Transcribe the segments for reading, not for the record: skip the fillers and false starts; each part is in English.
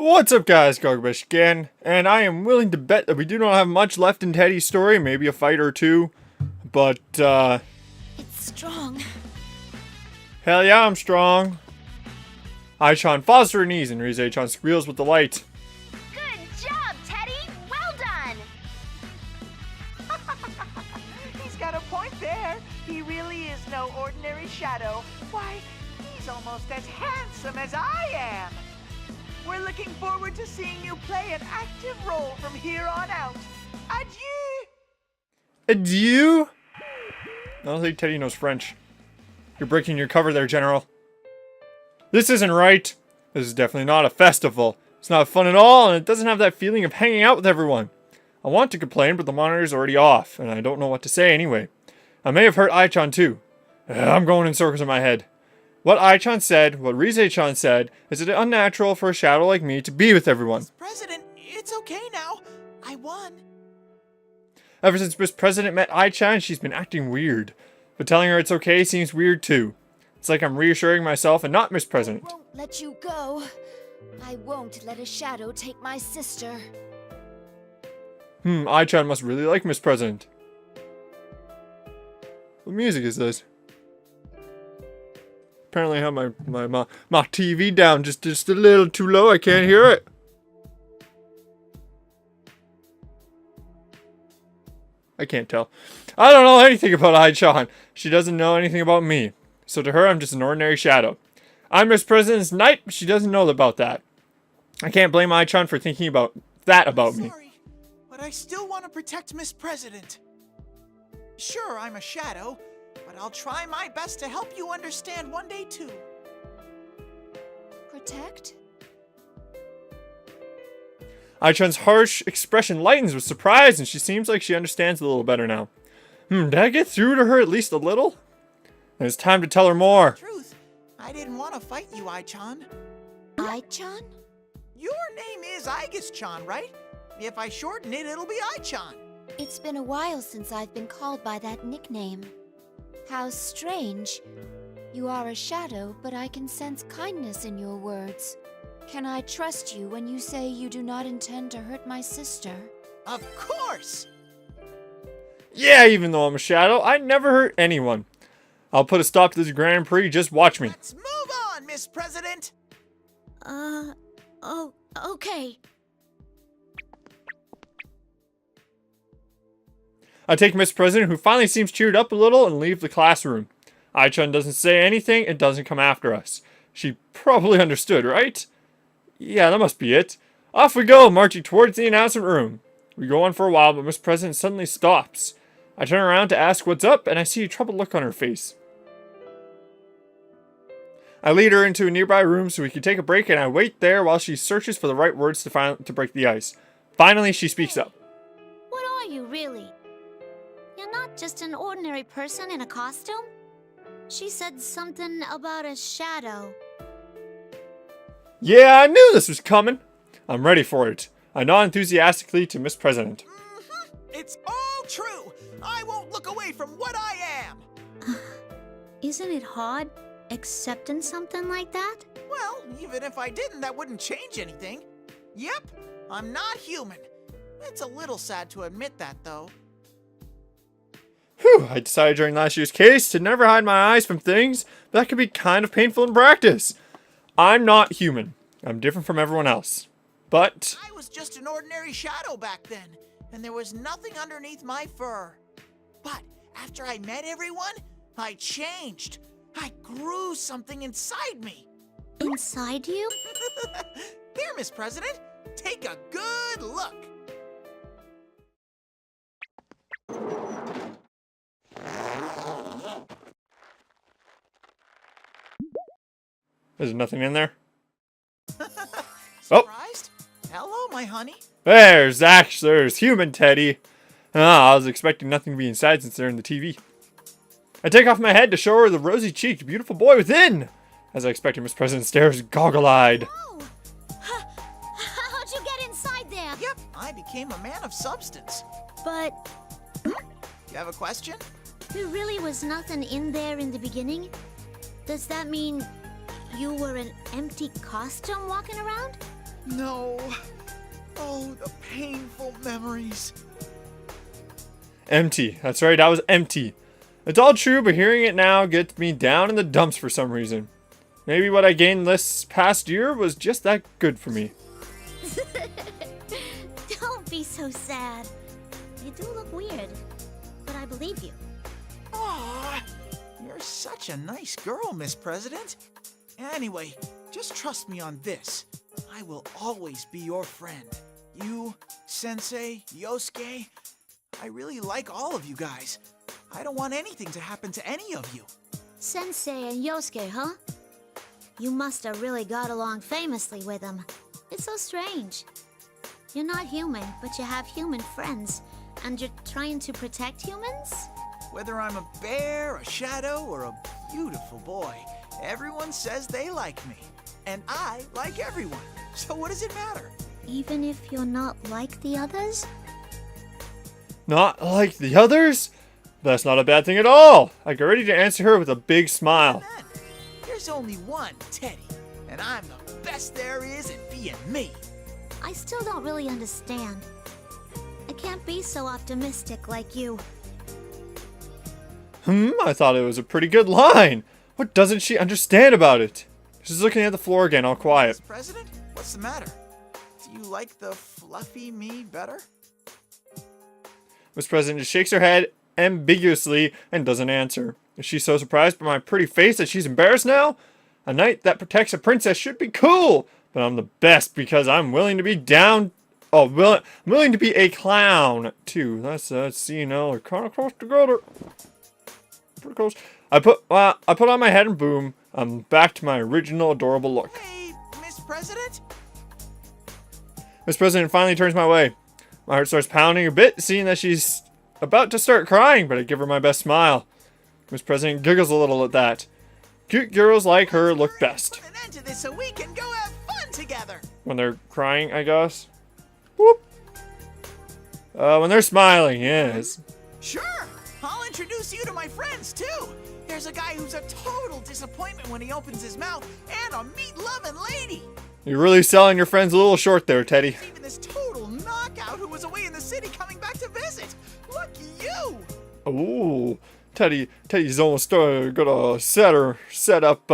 What's up, guys? Goglabesh again, and I am willing to bet that we do not have much left in Teddy's story, maybe a fight or two, but, It's strong. hell yeah, I'm strong. Aichan falls to her knees and Rize-chan squeals with delight. Good job, Teddy! Well done! He's got a point there. He really is no ordinary shadow. Why, he's almost as handsome as I am. We're looking forward to seeing you play an active role from here on out. Adieu! Adieu? I don't think Teddy knows French. You're breaking your cover there, General. This isn't right. This is definitely not a festival. It's not fun at all, and it doesn't have that feeling of hanging out with everyone. I want to complain, but the monitor's already off, and I don't know what to say anyway. I may have hurt Aichan too. I'm going in circles in my head. What Aichan said, what Rize-chan said, is it unnatural for a shadow like me to be with everyone? Miss President, it's okay now. I won. Ever since Miss President met Aichan, she's been acting weird. But telling her it's okay seems weird too. It's like I'm reassuring myself and not Miss President. I won't let you go. I won't let a shadow take my sister. Aichan must really like Miss President. What music is this? Apparently I have my TV down just a little too low. I can't hear it. I can't tell. I don't know anything about Aichan. She doesn't know anything about me. So to her, I'm just an ordinary shadow. I'm Miss President's knight, but she doesn't know about that. I can't blame Aichan for thinking about that about me. Sorry, but I still want to protect Miss President. Sure, I'm a shadow, but I'll try my best to help you understand one day too. Protect? Aichan's harsh expression lightens with surprise, and she seems like she understands a little better now. Did I get through to her at least a little? It's time to tell her more. Truth, I didn't want to fight you, Aichan. Aichan? Your name is Aigis-chan, right? If I shorten it, it'll be Aichan. It's been a while since I've been called by that nickname. How strange. You are a shadow, but I can sense kindness in your words. Can I trust you when you say you do not intend to hurt my sister? Of course! Yeah, even though I'm a shadow, I never hurt anyone. I'll put a stop to this Grand Prix, just watch me. Let's move on, Miss President! Oh, okay. I take Miss President, who finally seems cheered up a little, and leave the classroom. Aichan doesn't say anything and doesn't come after us. She probably understood, right? Yeah, that must be it. Off we go, marching towards the announcement room. We go on for a while, but Miss President suddenly stops. I turn around to ask what's up, and I see a troubled look on her face. I lead her into a nearby room so we can take a break, and I wait there while she searches for the right words to break the ice. Finally, she speaks up. What are you, really? You're not just an ordinary person in a costume? She said something about a shadow. Yeah, I knew this was coming. I'm ready for it. I nod enthusiastically to Miss President. It's all true! I won't look away from what I am! Isn't it hard accepting something like that? Well, even if I didn't, that wouldn't change anything. Yep, I'm not human. It's a little sad to admit that, though. Whew, I decided during last year's case to never hide my eyes from things, but that could be kind of painful in practice. I'm not human. I'm different from everyone else. But I was just an ordinary shadow back then, and there was nothing underneath my fur. But after I met everyone, I changed. I grew something inside me. Inside you? Here, Miss President, take a good look. there's nothing in there. Surprised? Hello, my honey. There's human Teddy. I was expecting nothing to be inside since they're in the TV. I take off my head to show her the rosy-cheeked, beautiful boy within. As I expected, Miss President stares goggle-eyed. Oh! How'd you get inside there? Yep, I became a man of substance. But You have a question? there really was nothing in there in the beginning? Does that mean you were an empty costume walking around? No. Oh, the painful memories. Empty. That's right, I was empty. It's all true, but hearing it now gets me down in the dumps for some reason. Maybe what I gained this past year was just that good for me. Don't be so sad. You do look weird, but I believe you. Aw, you're such a nice girl, Miss President. Anyway, just trust me on this. I will always be your friend. You, Sensei, Yosuke, I really like all of you guys. I don't want anything to happen to any of you. Sensei and Yosuke, huh? You must have really got along famously with them. It's so strange. You're not human, but you have human friends, and you're trying to protect humans? Whether I'm a bear, a shadow, or a beautiful boy, everyone says they like me. And I like everyone. So what does it matter? Even if you're not like the others? Not like the others? That's not a bad thing at all. I get ready to answer her with a big smile. Then, there's only one Teddy, and I'm the best there is at being me. I still don't really understand. I can't be so optimistic like you. I thought it was a pretty good line. What doesn't she understand about it? She's looking at the floor again, all quiet. Miss President, what's the matter? Do you like the fluffy me better? Miss President just shakes her head ambiguously and doesn't answer. Is she so surprised by my pretty face that she's embarrassed now? A knight that protects a princess should be cool, but I'm the best because I'm willing to be down. Oh, willing to be a clown too. That's you know, they're kind of close together. Pretty close. I put on my head and boom, I'm back to my original adorable look. Hey, Miss President? Miss President finally turns my way. My heart starts pounding a bit, seeing that she's about to start crying, but I give her my best smile. Miss President giggles a little at that. Cute girls like her look best. Put an end to this so we can go have fun together. When they're crying, I guess. Whoop. When they're smiling, yes. Sure, I'll introduce you to my friends too. There's a guy who's a total disappointment when he opens his mouth, and a meat-loving lady. You're really selling your friends a little short there, Teddy. There's even this total knockout who was away in the city coming back to visit. Lucky you. Ooh, Teddy's almost gonna set up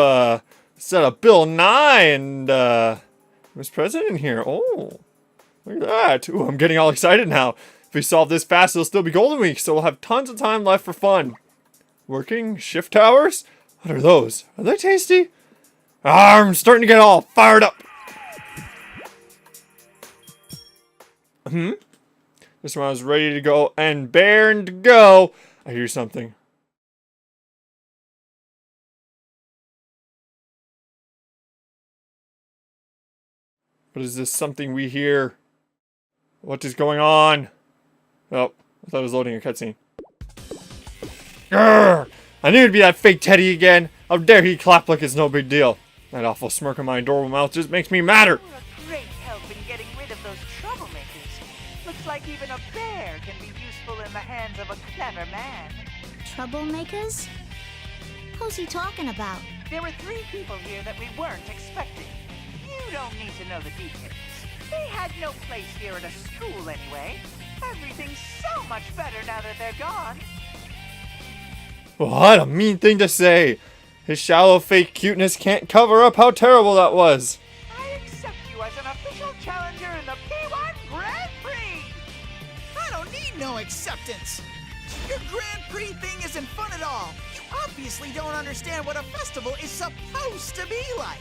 Bill Nye and Miss President here. Oh, look at that. Ooh, I'm getting all excited now. If we solve this fast, it'll still be Golden Week, so we'll have tons of time left for fun. Working shift hours? What are those? Are they tasty? I'm starting to get all fired up. This one I was ready to go and bearing to go. I hear something. What is this something we hear? What is going on? Oh, I thought I was loading a cutscene. Grrr! I knew it'd be that fake Teddy again. How dare he clap like it's no big deal. That awful smirk on my adorable mouth just makes me madder. You're a great help in getting rid of those troublemakers. Looks like even a bear can be useful in the hands of a clever man. Troublemakers? Who's he talking about? There were 3 people here that we weren't expecting. You don't need to know the details. They had no place here at a school anyway. Everything's so much better now that they're gone. What a mean thing to say. His shallow fake cuteness can't cover up how terrible that was. I accept you as an official challenger in the P1 Grand Prix! I don't need no acceptance. Your Grand Prix thing isn't fun at all. You obviously don't understand what a festival is supposed to be like.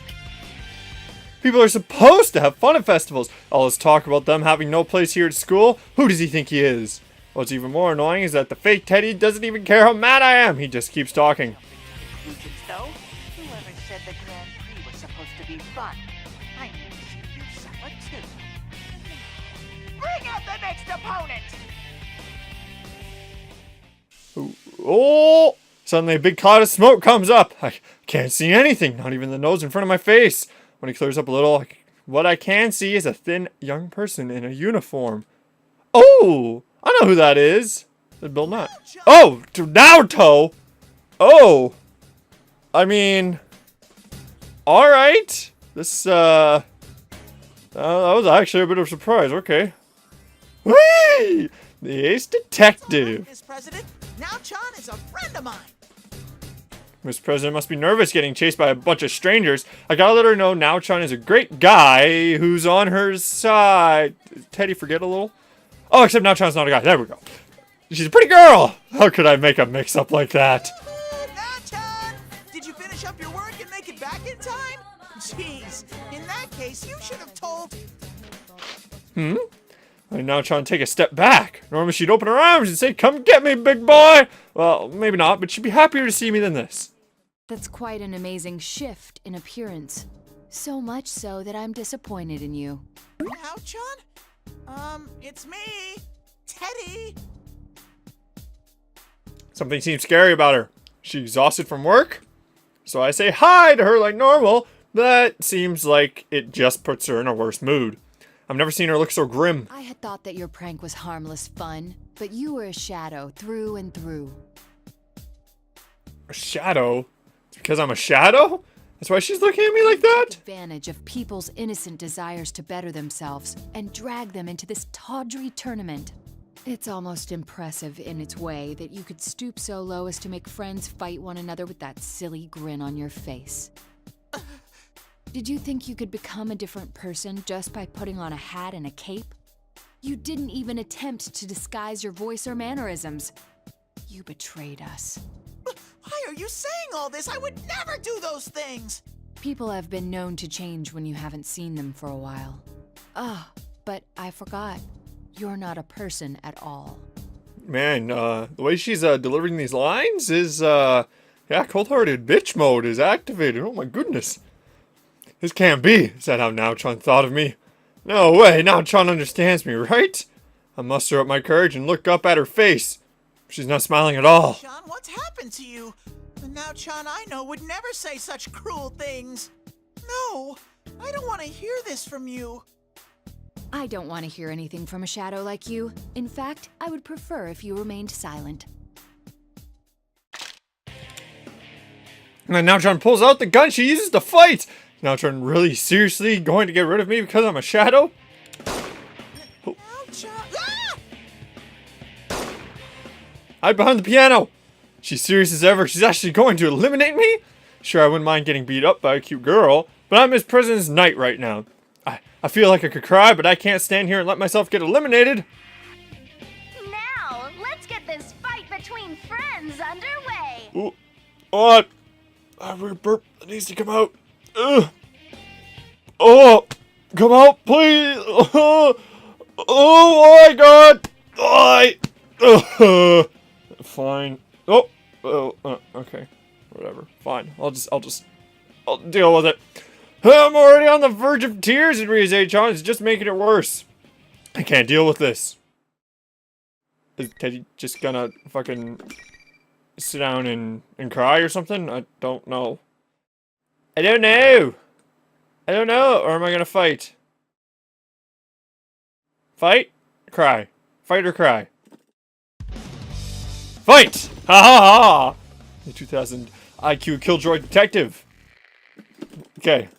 People are supposed to have fun at festivals. All this talk about them having no place here at school. Who does he think he is? What's even more annoying is that the fake Teddy doesn't even care how mad I am. He just keeps talking. Conclusions, though. Whoever said the Grand Prix was supposed to be fun? I need to see you suffer too. Bring out the next opponent! Oh! Suddenly a big cloud of smoke comes up. I can't see anything, not even the nose in front of my face. When he clears up a little, what I can see is a thin young person in a uniform. Oh! I know who that is. Said Bill Nye. Oh! Naruto! Oh! I mean... Alright. This, That was actually a bit of a surprise. Okay. Whee! The Ace Detective. Miss President, now Chan is a friend of mine. Miss President must be nervous getting chased by a bunch of strangers. I gotta let her know Now Chan is a great guy who's on her side. Did Teddy forget a little? Oh, except Now Chan's not a guy. There we go. She's a pretty girl. How could I make a mix-up like that? Now Chan, did you finish up your work and make it back in time? Jeez, in that case, you should have told... Now Chan take a step back. Normally she'd open her arms and say, "Come get me, big boy." Well, maybe not, but she'd be happier to see me than this. That's quite an amazing shift in appearance. So much so that I'm disappointed in you. Now Chan? It's me, Teddy. Something seems scary about her. She's exhausted from work? So I say hi to her like normal. That seems like it just puts her in a worse mood. I've never seen her look so grim. I had thought that your prank was harmless fun, but you were a shadow through and through. A shadow? It's because I'm a shadow? That's why she's looking at me like that? Advantage of people's innocent desires to better themselves and drag them into this tawdry tournament. It's almost impressive in its way that you could stoop so low as to make friends fight one another with that silly grin on your face. Did you think you could become a different person just by putting on a hat and a cape? You didn't even attempt to disguise your voice or mannerisms. You betrayed us. Why are you saying all this? I would never do those things. People have been known to change when you haven't seen them for a while. But I forgot. You're not a person at all. Man, the way she's delivering these lines is, yeah, cold-hearted bitch mode is activated. Oh my goodness. This can't be. Is that how Now Chan thought of me? No way, Now Chan understands me, right? I muster up my courage and look up at her face. She's not smiling at all. Chan, what's happened to you? The Now Chan I know would never say such cruel things. No, I don't want to hear this from you. I don't want to hear anything from a shadow like you. In fact, I would prefer if you remained silent. And then Now Chan pulls out the gun she uses to fight. Now Chan really seriously going to get rid of me because I'm a shadow? Now Chan... Ah! Hide behind the piano. She's serious as ever. She's actually going to eliminate me? Sure, I wouldn't mind getting beat up by a cute girl, but I'm Miss President's knight right now. I feel like I could cry, but I can't stand here and let myself get eliminated. Now, let's get this fight between friends underway. Ooh. What? I burp. It needs to come out. Ugh. Oh, come out, please. Oh my God. Fine. Okay. Whatever. Fine. I'll deal with it. I'm already on the verge of tears, and Rize-chan is just making it worse. I can't deal with this. Is Teddy just gonna fucking sit down and cry or something? I don't know. I don't know. Or am I gonna fight? Fight? Cry. Fight or cry? Fight! Ha ha ha! The 2000 IQ Killjoy Detective. Okay.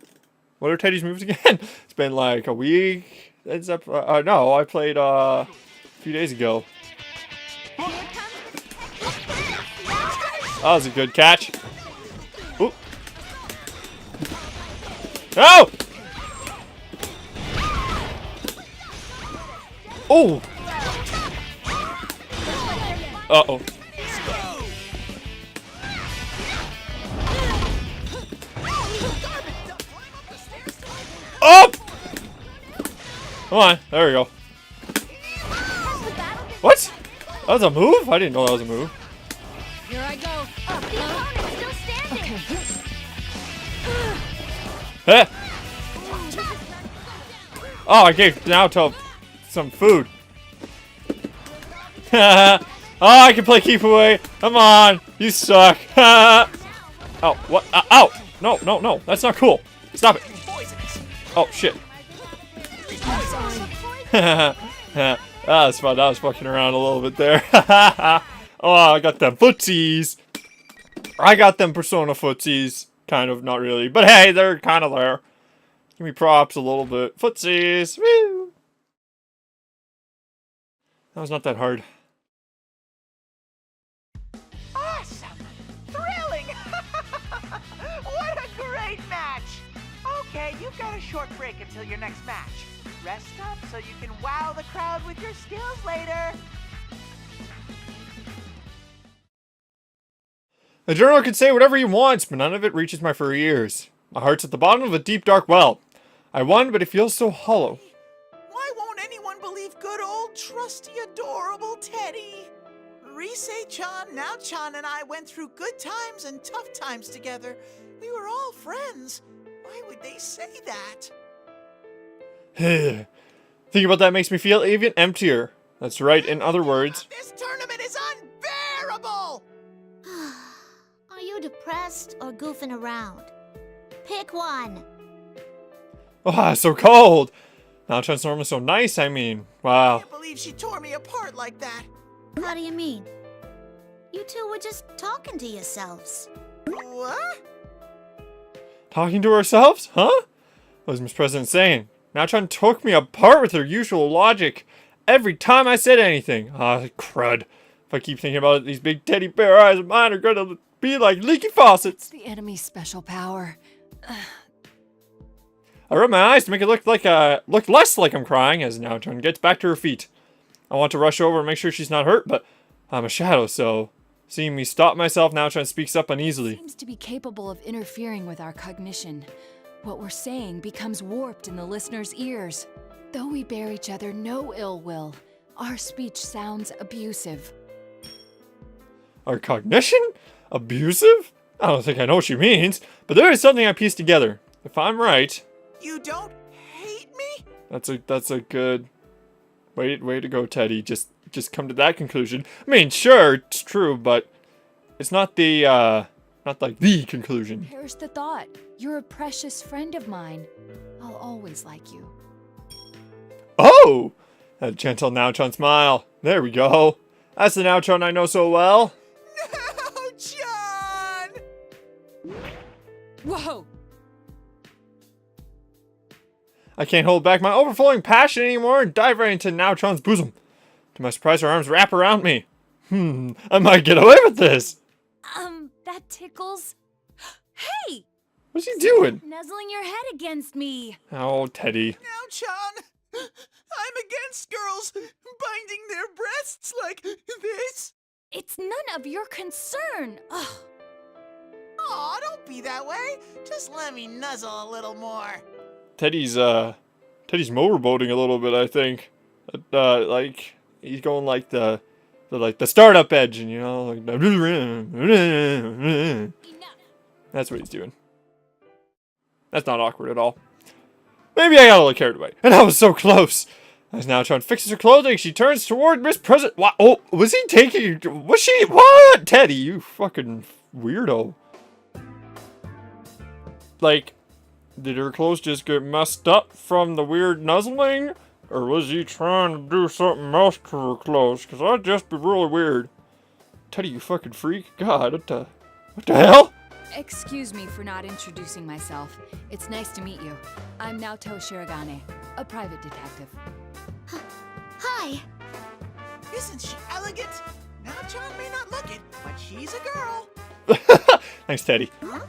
What are Teddy's moves again? It's been like a week. It's up. No, I played a few days ago. That was a good catch. Oop. No! Oh! Uh-oh. Up! Come on, there we go. What? That was a move? I didn't know that was a move. Here I go. The opponent's still standing. Huh? Oh, I gave Naoto some food. Oh, I can play keep away. Come on, you suck. Oh, what? Ow! No, that's not cool. Stop it. Oh shit. That was fun. I was fucking around a little bit there. Oh, I got them footsies. I got them Persona footsies. Kind of, not really. But hey, they're kind of there. Give me props a little bit. Footsies. Woo! That was not that hard. Awesome! Thrilling! What a great match! Okay, you've got a short break until your next match. Rest up so you can wow the crowd with your skills later. The journal can say whatever he wants, but none of it reaches my furry ears. My heart's at the bottom of a deep, dark well. I won, but it feels so hollow. Why won't anyone believe good old, trusty, adorable Teddy? Rise-chan, Now-chan, and I went through good times and tough times together. We were all friends. Why would they say that? Thinking about that makes me feel even emptier. That's right, in other words. This tournament is unbearable! Are you depressed or goofing around? Pick one. Oh, so cold. Now-chan's normally so nice, I mean. I Wow. can't believe she tore me apart like that. How do you mean? You two were just talking to yourselves. What? Talking to ourselves? Huh? What was Miss President saying? Now-chan took me apart with her usual logic. Every time I said anything. Ah, crud. If I keep thinking about it, these big teddy bear eyes of mine are gonna be like leaky faucets. The enemy's special power. I rub my eyes to make it look less like I'm crying as Now-chan gets back to her feet. I want to rush over and make sure she's not hurt, but I'm a shadow, so seeing me stop myself, Now-chan speaks up uneasily. Seems to be capable of interfering with our cognition. What we're saying becomes warped in the listener's ears. Though we bear each other no ill will, our speech sounds abusive. Our cognition? Abusive? I don't think I know what she means, but there is something I pieced together. If I'm right, You don't hate me? that's a good way to go, Teddy. Just come to that conclusion. I mean, sure, it's true, but it's not the conclusion. Perish the thought. You're a precious friend of mine. I'll always like you. Oh! That gentle Now-chan smile. There we go. That's the Now-chan I know so well. No, John! Whoa! I can't hold back my overflowing passion anymore and dive right into Now-chan's bosom. To my surprise, her arms wrap around me. I might get away with this. That tickles. Hey! What's he doing? Nuzzling your head against me. Oh, Teddy. Now, John, I'm against girls binding their breasts like this. It's none of your concern. Ugh. Aw, don't be that way. Just let me nuzzle a little more. Teddy's motorboating a little bit, I think. Like he's going like the startup edge, and you know, like that's what he's doing. That's not awkward at all. Maybe I got a little carried away, and I was so close. As Now-chan fixes her clothing, she turns toward Miss President. What? Oh, was he taking? Was she? What? Teddy, you fucking weirdo. Like, did her clothes just get messed up from the weird nuzzling? Or was he trying to do something else to her clothes? Because that'd just be really weird. Teddy, you fucking freak. God, what the hell? Excuse me for not introducing myself. It's nice to meet you. I'm Naoto Shiragane, a private detective. Hi. Isn't she elegant? Now, John may not look it, but she's a girl. Thanks, Teddy. Huh?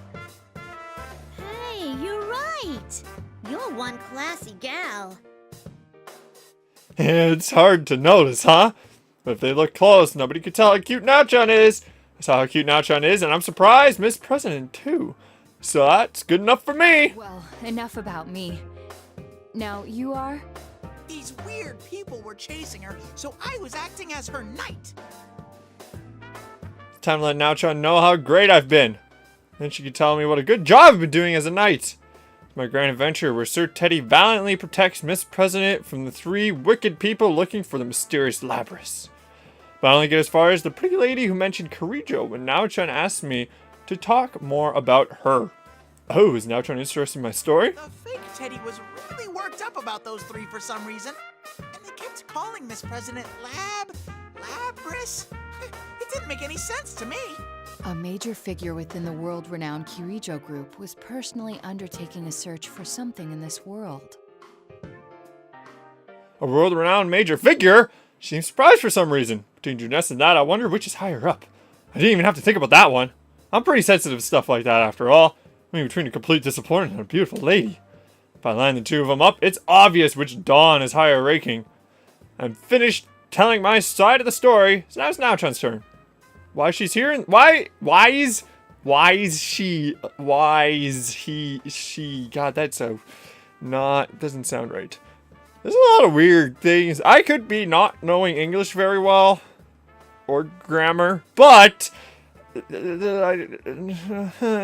Hey, you're right. You're one classy gal. It's hard to notice, huh? But if they look close, nobody could tell how cute Now-chan is. I saw how cute Now-chan is, and I'm surprised Miss President, too. So that's good enough for me. Well, enough about me. Now, you are? These weird people were chasing her, so I was acting as her knight. It's time to let Now-chan know how great I've been. Then she could tell me what a good job I've been doing as a knight. It's my grand adventure where Sir Teddy valiantly protects Miss President from the 3 wicked people looking for the mysterious Labrys. But I only get as far as the pretty lady who mentioned Karijo when Now-chan asked me to talk more about her. Oh, is Now-chan interested in my story? The fake Teddy was really worked up about those 3 for some reason. And they kept calling Miss President Labrys. It didn't make any sense to me. A major figure within the world-renowned Kirijo group was personally undertaking a search for something in this world. A world-renowned major figure? She seems surprised for some reason. Between Juness and that, I wonder which is higher up. I didn't even have to think about that one. I'm pretty sensitive to stuff like that after all. I mean, between a complete disappointment and a beautiful lady. If I line the two of them up, it's obvious which Dawn is higher ranking. I'm finished telling my side of the story, so now it's Now-chan's turn. Why she's here and why is she, God, that's so doesn't sound right. There's a lot of weird things. I could be not knowing English very well, or grammar, but it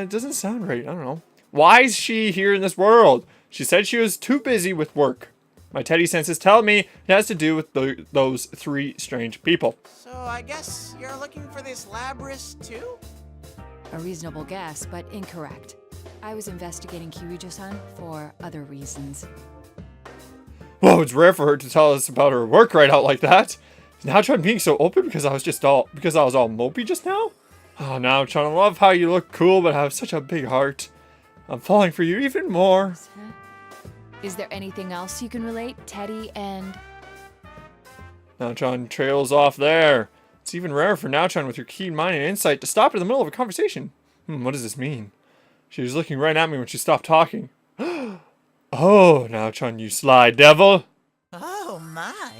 doesn't sound right. I don't know. Why is she here in this world? She said she was too busy with work. My teddy senses tell me it has to do with those three strange people. So I guess you're looking for this Labrys too? A reasonable guess, but incorrect. I was investigating Kirijo-san for other reasons. Whoa, it's rare for her to tell us about her work right out like that. Now Chun being so open because I was all mopey just now? Oh, now Chun, I love how you look cool but have such a big heart. I'm falling for you even more. Is there anything else you can relate, Teddy and... Now-chan trails off there. It's even rare for Now-chan with her keen mind and insight to stop in the middle of a conversation. What does this mean? She was looking right at me when she stopped talking. Oh, Now-chan, you sly devil. Oh my.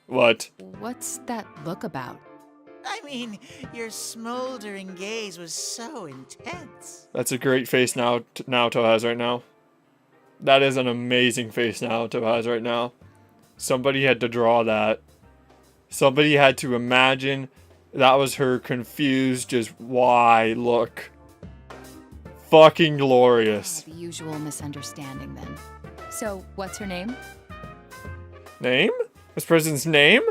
What? What's that look about? I mean, your smoldering gaze was so intense. That's a great face Naoto has right now. That is an amazing face Naoto has right now. Somebody had to draw that. Somebody had to imagine that was her confused, just why look. Fucking glorious. The usual misunderstanding then. So, what's her name? Name? This person's name?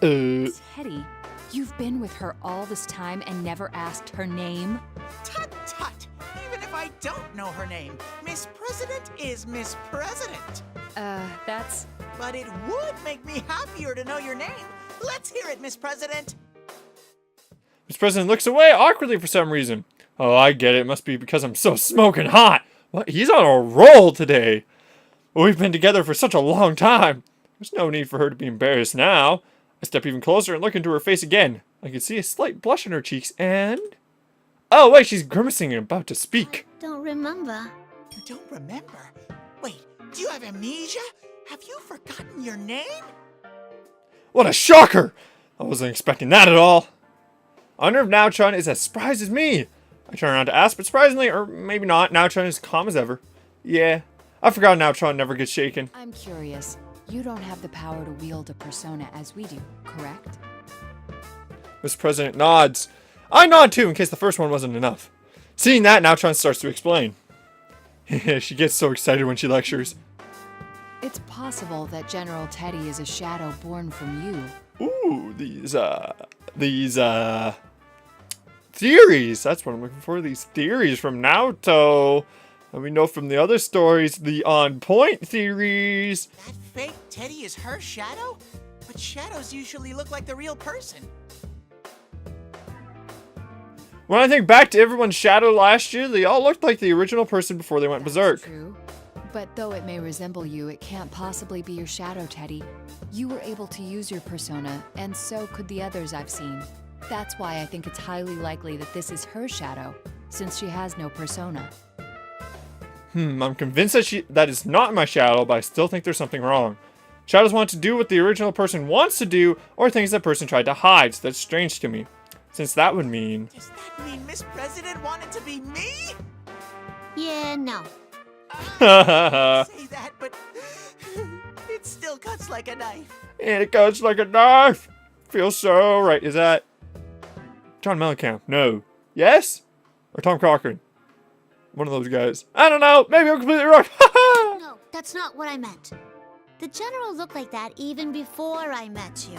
Teddy, you've been with her all this time and never asked her name? Tut tut! Even if I don't know her name, Miss President is Miss President. That's... But it would make me happier to know your name. Let's hear it, Miss President. Miss President looks away awkwardly for some reason. Oh, I get it. It must be because I'm so smoking hot. What? He's on a roll today. We've been together for such a long time. There's no need for her to be embarrassed now. I step even closer and look into her face again. I can see a slight blush on her cheeks and... Oh, wait, she's grimacing and about to speak. Don't remember. You don't remember? Wait, do you have amnesia? Have you forgotten your name? What a shocker! I wasn't expecting that at all. I wonder if Now-chan is as surprised as me. I turn around to ask, but surprisingly, or maybe not, Now-chan is calm as ever. Yeah, I forgot Now-chan never gets shaken. I'm curious. You don't have the power to wield a persona as we do, correct? Mr. President nods. I nod too, in case the first one wasn't enough. Seeing that, Now-chan starts to explain. She gets so excited when she lectures. It's possible that General Teddy is a shadow born from you. Ooh, these theories. That's what I'm looking for. These theories from Naoto. And we know from the other stories, the on-point theories. That fake Teddy is her shadow? But shadows usually look like the real person. When I think back to everyone's shadow last year, they all looked like the original person before they went berserk. True. But though it may resemble you, it can't possibly be your shadow, Teddy. You were able to use your persona, and so could the others I've seen. That's why I think it's highly likely that this is her shadow, since she has no persona. I'm convinced that is not my shadow, but I still think there's something wrong. Shadows want to do what the original person wants to do, or things that person tried to hide, so that's strange to me. Since that would mean... Does that mean Miss President wanted to be me? Yeah, no. Say that, but it still cuts like a knife. And it cuts like a knife. Feels so right. Is that John Mellencamp? No. Yes? Or Tom Cochran? One of those guys. I don't know. Maybe I'm completely wrong. No, that's not what I meant. The general looked like that even before I met you.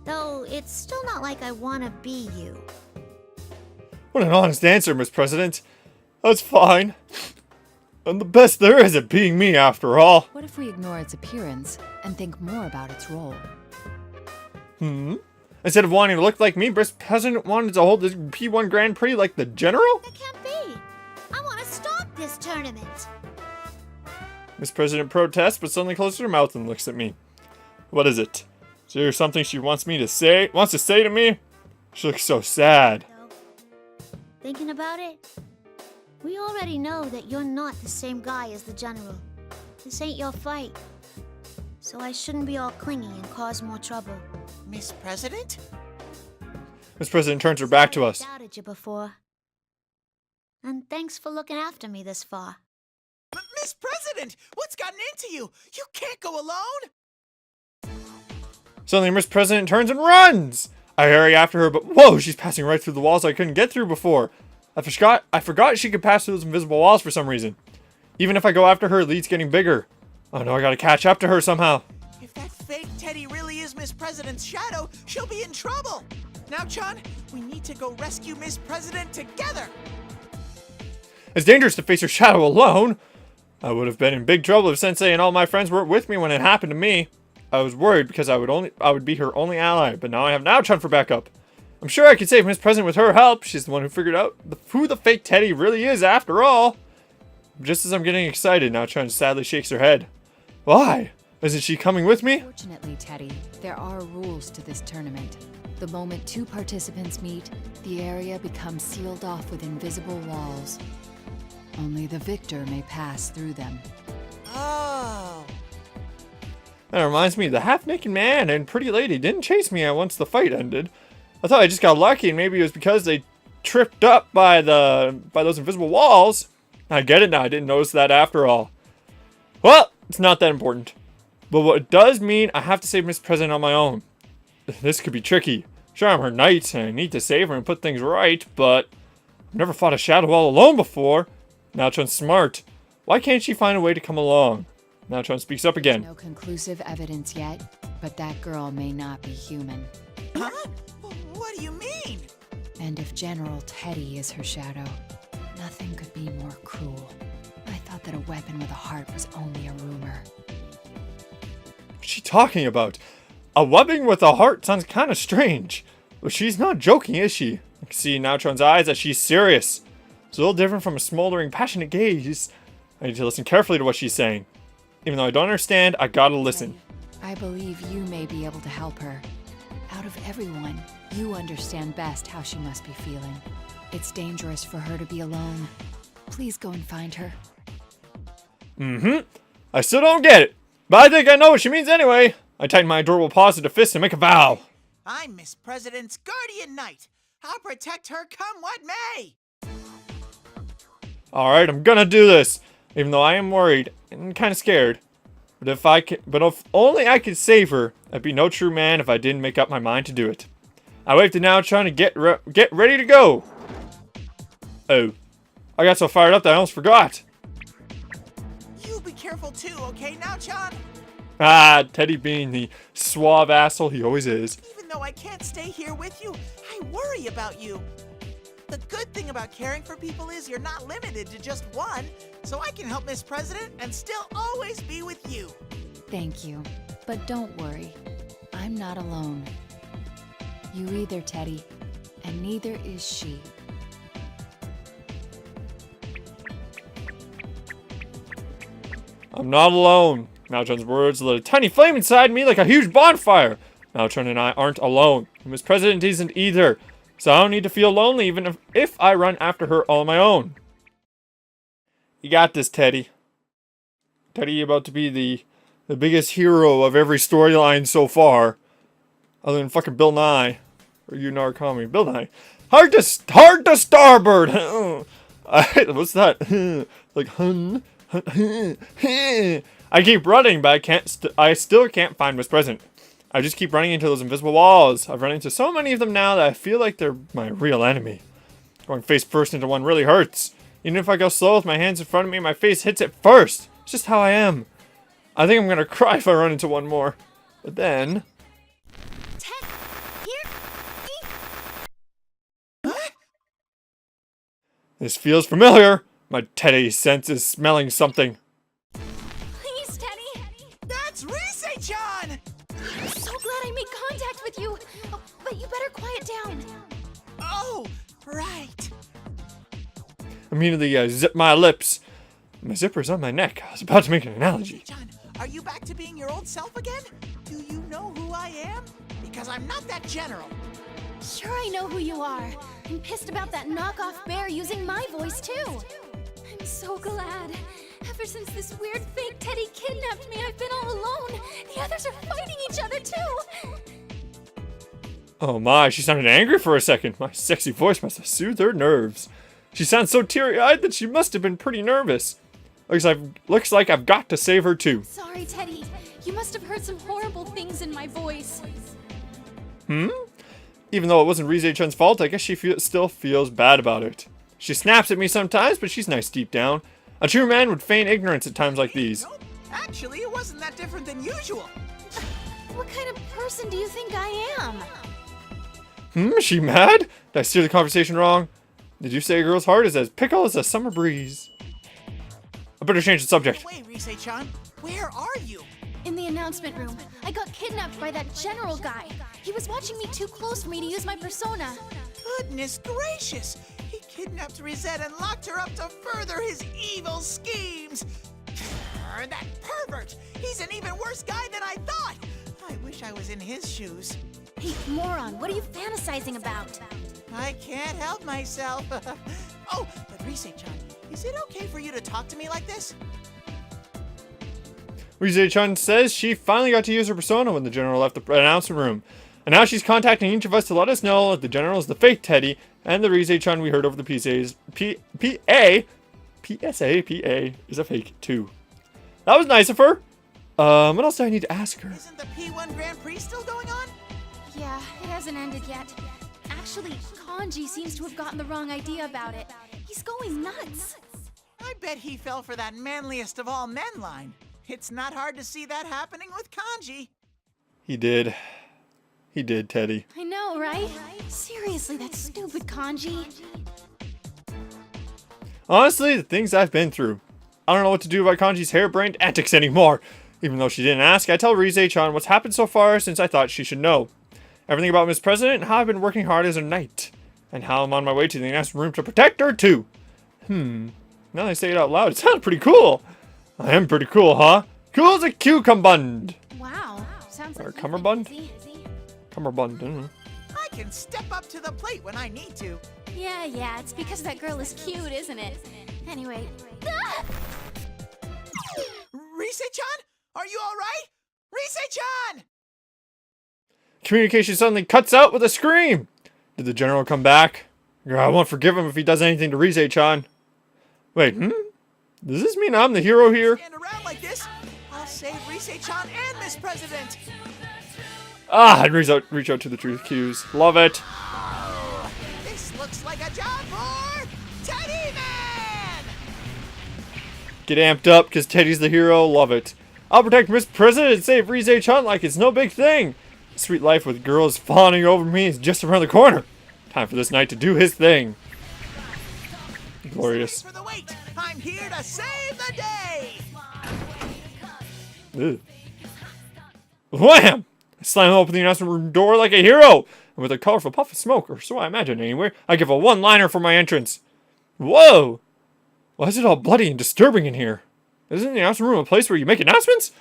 Though it's still not like I want to be you. What an honest answer, Miss President. That's fine. I'm the best there is at being me, after all. What if we ignore its appearance and think more about its role? Instead of wanting to look like me, Miss President wanted to hold this P1 Grand Prix like the general? That can't be. I want to stop this tournament. Miss President protests, but suddenly closes her mouth and looks at me. What is it? Is there something she wants to say to me? She looks so sad. Thinking about it, we already know that you're not the same guy as the general. This ain't your fight. So I shouldn't be all clingy and cause more trouble. Miss President? Miss President turns her back to us. I doubted you before. And thanks for looking after me this far. Miss President, what's gotten into you? You can't go alone. Suddenly, Miss President turns and runs! I hurry after her, but whoa, she's passing right through the walls I couldn't get through before. I forgot she could pass through those invisible walls for some reason. Even if I go after her, the lead's getting bigger. Oh no, I gotta catch up to her somehow. If that fake Teddy really is Miss President's shadow, she'll be in trouble. Now, Chun, we need to go rescue Miss President together. It's dangerous to face her shadow alone. I would have been in big trouble if Sensei and all my friends weren't with me when it happened to me. I was worried because I would be her only ally, but now I have Now-chan for backup. I'm sure I could save Miss President with her help. She's the one who figured out who the fake Teddy really is after all. Just as I'm getting excited, Now-chan sadly shakes her head. Why? Isn't she coming with me? Fortunately, Teddy, there are rules to this tournament. The moment two participants meet, the area becomes sealed off with invisible walls. Only the victor may pass through them. Oh. That reminds me, the half-naked man and pretty lady didn't chase me once the fight ended. I thought I just got lucky, and maybe it was because they tripped up by those invisible walls. I get it now, I didn't notice that after all. Well, it's not that important. But what it does mean, I have to save Miss President on my own. This could be tricky. Sure, I'm her knight, and I need to save her and put things right, but I've never fought a shadow all alone before. Now-chan's smart. Why can't she find a way to come along? Now-chan speaks up again. No conclusive evidence yet, but that girl may not be human. Huh? What do you mean? And if General Teddy is her shadow, nothing could be more cruel. I thought that a weapon with a heart was only a rumor. What's she talking about? A webbing with a heart sounds kind of strange. But she's not joking, is she? I can see in Now-chan's eyes that she's serious. It's a little different from a smoldering, passionate gaze. I need to listen carefully to what she's saying. Even though I don't understand, I gotta listen. I believe you may be able to help her. Out of everyone, you understand best how she must be feeling. It's dangerous for her to be alone. Please go and find her. I still don't get it, but I think I know what she means anyway. I tighten my adorable paws into fists and make a vow. I'm Miss President's guardian knight. I'll protect her come what may. Alright, I'm gonna do this. Even though I am worried and kind of scared. But if only I could save her, I'd be no true man if I didn't make up my mind to do it. I waved to Now trying to get ready to go. Oh, I got so fired up that I almost forgot. You be careful too, okay now, Chan? Ah, Teddy being the suave asshole he always is. Even though I can't stay here with you, I worry about you. The good thing about caring for people is you're not limited to just one, so I can help Miss President and still always be with you. Thank you. But don't worry. I'm not alone. You either, Teddy, and neither is she. I'm not alone. Now-chan's words lit a tiny flame inside me like a huge bonfire. Now-chan and I aren't alone. Miss President isn't either. So I don't need to feel lonely even if I run after her all on my own. You got this, Teddy. Teddy, you're about to be the biggest hero of every storyline so far. Other than fucking Bill Nye. Or you Narcomi. Bill Nye. Hard to starboard! What's that? Like, I keep running, but I still can't find Miss President. I just keep running into those invisible walls. I've run into so many of them now that I feel like they're my real enemy. Going face first into one really hurts. Even if I go slow with my hands in front of me, my face hits it first. It's just how I am. I think I'm gonna cry if I run into one more. But then... Ted, here. This feels familiar. My Teddy sense is smelling something. Please, Teddy. That's Rise-chan! I'm so glad I made contact with you. Oh, but you better quiet down. Oh, right. Immediately, I zip my lips. My zipper's on my neck. I was about to make an analogy. John, are you back to being your old self again? Do you know who I am? Because I'm not that general. Sure, I know who you are. I'm pissed about that knockoff bear using my voice, too. I'm so glad. Ever since this weird fake Teddy kidnapped me, I've been all alone. The others are fighting each other, too. Oh my, she sounded angry for a second. My sexy voice must have soothed her nerves. She sounds so teary-eyed that she must have been pretty nervous. Looks like I've got to save her too. Sorry, Teddy. You must have heard some horrible things in my voice. Even though it wasn't Rise-chan's fault, I guess she still feels bad about it. She snaps at me sometimes, but she's nice deep down. A true man would feign ignorance at times like these. Nope. Actually, it wasn't that different than usual. What kind of person do you think I am? Is she mad? Did I steer the conversation wrong? Did you say a girl's heart is as pickle as a summer breeze? I better change the subject. Wait, Rise-chan, where are you? In the announcement room, I got kidnapped by that general guy. He was watching me too close for me to use my persona. Goodness gracious! He kidnapped Rosette and locked her up to further his evil schemes! That pervert! He's an even worse guy than I thought! I wish I was in his shoes. Hey, moron, what are you fantasizing about? I can't help myself. Oh, but Rise-chan, is it okay for you to talk to me like this? Rise-chan says she finally got to use her persona when the general left the announcement room. And now she's contacting each of us to let us know that the general is the fake Teddy and the Rise-chan we heard over the PSA is a fake too. That was nice of her. What else do I need to ask her? Isn't the P1 Grand Prix still going on? Yeah, it hasn't ended yet. Actually, Kanji seems to have gotten the wrong idea about it. He's going nuts. I bet he fell for that manliest of all men line. It's not hard to see that happening with Kanji. He did. He did, Teddy. I know, right? Seriously, that stupid Kanji. Honestly, the things I've been through. I don't know what to do about Kanji's harebrained antics anymore. Even though she didn't ask, I tell Rise-chan what's happened so far since I thought she should know. Everything about Miss President and how I've been working hard as a knight. And how I'm on my way to the next room to protect her too. Now that I say it out loud, it sounds pretty cool. I am pretty cool, huh? Cool as a cucumber. Wow, sounds like Or you've been cummerbund? busy. Cummerbund, I don't know. I can step up to the plate when I need to. Yeah, it's because that girl is cute, isn't it? Anyway. Rise-chan? Are you alright? Rise-chan! Communication suddenly cuts out with a scream. Did the general come back? I won't forgive him if he does anything to Rise-chan. Wait, Does this mean I'm the hero here? Stand around like this, I'll save Rise-chan and Miss President. I'd reach out to the truth cues. Love it. This looks like a job for Teddy Man! Get amped up because Teddy's the hero. Love it. I'll protect Miss President and save Rise-chan like it's no big thing. Sweet life with girls fawning over me is just around the corner. Time for this knight to do his thing. Glorious. Sorry for the wait. I'm here to save the day. Ugh. Wham! I slam open the announcement room door like a hero. And with a colorful puff of smoke, or so I imagine anyway, I give a one-liner for my entrance. Whoa! Why is it all bloody and disturbing in here? Isn't the announcement room a place where you make announcements?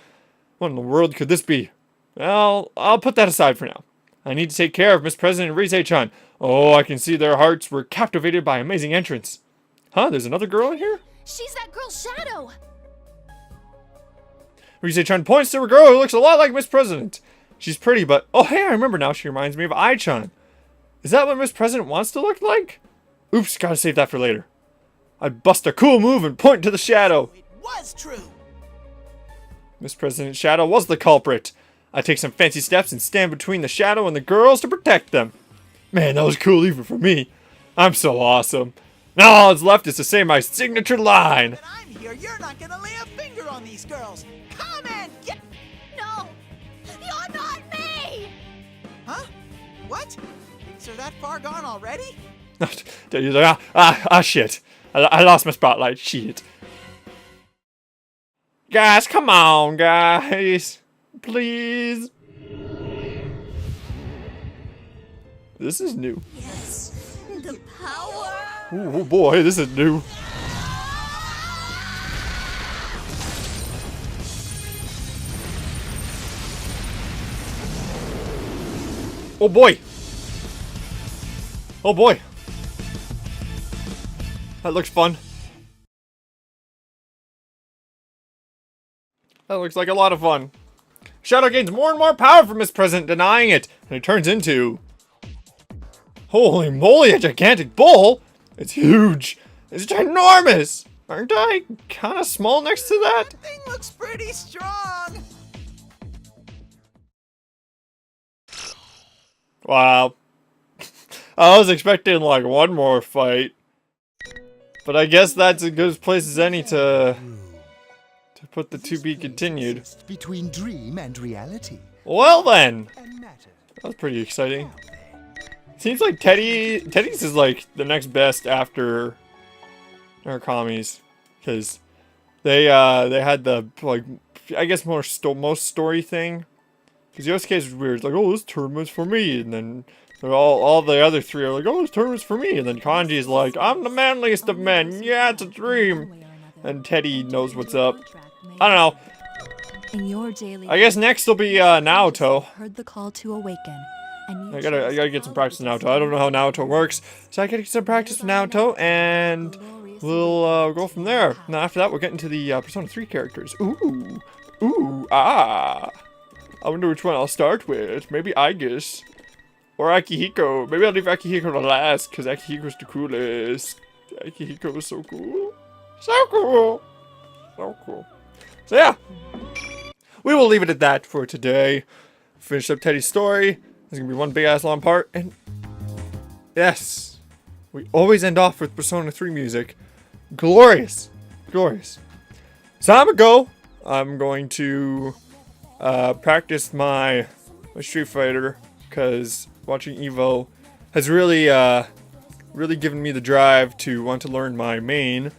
What in the world could this be? Well, I'll put that aside for now. I need to take care of Miss President and Rise-chan. Oh, I can see their hearts were captivated by amazing entrance. Huh? There's another girl in here? She's that girl's shadow. Rise-chan points to a girl who looks a lot like Miss President. She's pretty, but... Oh, hey, I remember now. She reminds me of Ai-chan. Is that what Miss President wants to look like? Oops, gotta save that for later. I bust a cool move and point to the shadow. It was true. Miss President's shadow was the culprit. I take some fancy steps and stand between the shadow and the girls to protect them. Man, that was cool even for me. I'm so awesome. Now all that's left is to say my signature line. But I'm here. You're not gonna lay a finger on these girls. Come and get... No, you're not me. Huh? What? Things are that far gone already? Shit. I lost my spotlight. Shit. Guys, come on, guys. Please. This is new. Yes, the power. Ooh, oh boy, this is new. Oh boy! Oh boy! That looks fun. That looks like a lot of fun. Shadow gains more and more power from his present, denying it, and it turns into... Holy moly, a gigantic bull! It's huge! It's ginormous! Aren't I kinda small next to that? That thing looks pretty strong. Wow. I was expecting like one more fight. But I guess that's as good a place as any to put the to be continued. Between dream and reality. Well then! And matter. That was pretty exciting. Seems like Teddy's is like the next best after Narukami's. Because they had the, like, I guess most story thing. Because Yosuke's is weird. It's like, oh, this tournament's for me. And then all the other three are like, oh, this tournament's for me. And then Kanji's like, I'm the manliest of men. Yeah, it's a dream. And Teddy knows what's up. I don't know. In your daily I guess next will be Naoto. heard the call to awaken. And I gotta get some practice with Naoto. I don't know how Naoto works. So I gotta get some practice with Naoto. And we'll go from there. And after that, we'll get into the Persona 3 characters. Ooh. Ooh. Ah. I wonder which one I'll start with. Maybe Aegis. Or Akihiko. Maybe I'll leave Akihiko to last, because Akihiko's the coolest. Akihiko is so cool. So cool. So cool. So yeah. We will leave it at that for today. Finish up Teddy's story. There's going to be one big ass long part. And yes. We always end off with Persona 3 music. Glorious. Glorious. So I'm going to go. I'm going to... practice my Street Fighter, because watching Evo has really given me the drive to want to learn my main,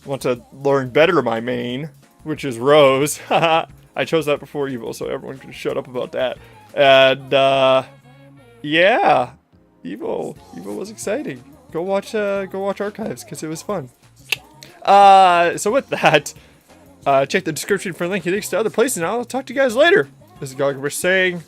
want to learn better my main, which is Rose. I chose that before Evo, so everyone can shut up about that. And yeah, Evo was exciting. Go watch archives, because it was fun. So with that. Check the description for a link to links to other places, and I'll talk to you guys later. This is Goglabesh saying,